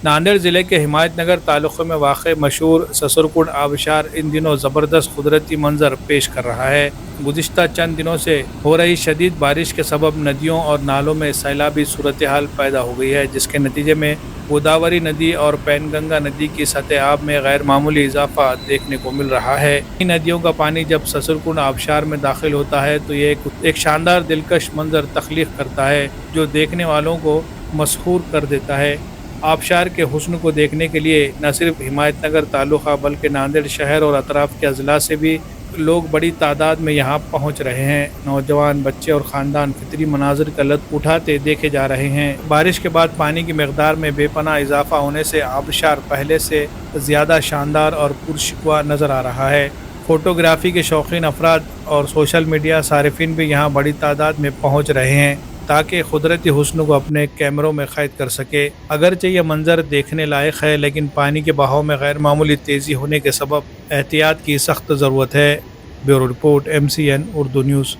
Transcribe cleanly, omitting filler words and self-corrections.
ناندیڑ ضلع کے ہمایت نگر تعلقے میں واقع مشہور سسرکنڈ آبشار ان دنوں زبردست قدرتی منظر پیش کر رہا ہے۔ گزشتہ چند دنوں سے ہو رہی شدید بارش کے سبب ندیوں اور نالوں میں سیلابی صورتحال پیدا ہو گئی ہے، جس کے نتیجے میں گوداوری ندی اور پین گنگا ندی کی سطح آب میں غیر معمولی اضافہ دیکھنے کو مل رہا ہے۔ ان ندیوں کا پانی جب سسرکنڈ آبشار میں داخل ہوتا ہے تو یہ ایک شاندار دلکش منظر تخلیق کرتا ہے جو دیکھنے والوں کو مسحور کر دیتا ہے۔ آبشار کے حسن کو دیکھنے کے لیے نہ صرف ہمایت نگر تعلقہ بلکہ ناندیڑ شہر اور اطراف کے اضلاع سے بھی لوگ بڑی تعداد میں یہاں پہنچ رہے ہیں۔ نوجوان، بچے اور خاندان فطری مناظر کا لطف اٹھاتے دیکھے جا رہے ہیں۔ بارش کے بعد پانی کی مقدار میں بے پناہ اضافہ ہونے سے آبشار پہلے سے زیادہ شاندار اور پرشکوہ نظر آ رہا ہے۔ فوٹوگرافی کے شوقین افراد اور سوشل میڈیا صارفین بھی یہاں بڑی تعداد میں پہنچ رہے ہیں تاکہ قدرتی حسن کو اپنے کیمروں میں قید کر سکے۔ اگرچہ یہ منظر دیکھنے لائق ہے لیکن پانی کے بہاؤ میں غیر معمولی تیزی ہونے کے سبب احتیاط کی سخت ضرورت ہے۔ Bureau report, MCN Urdu news.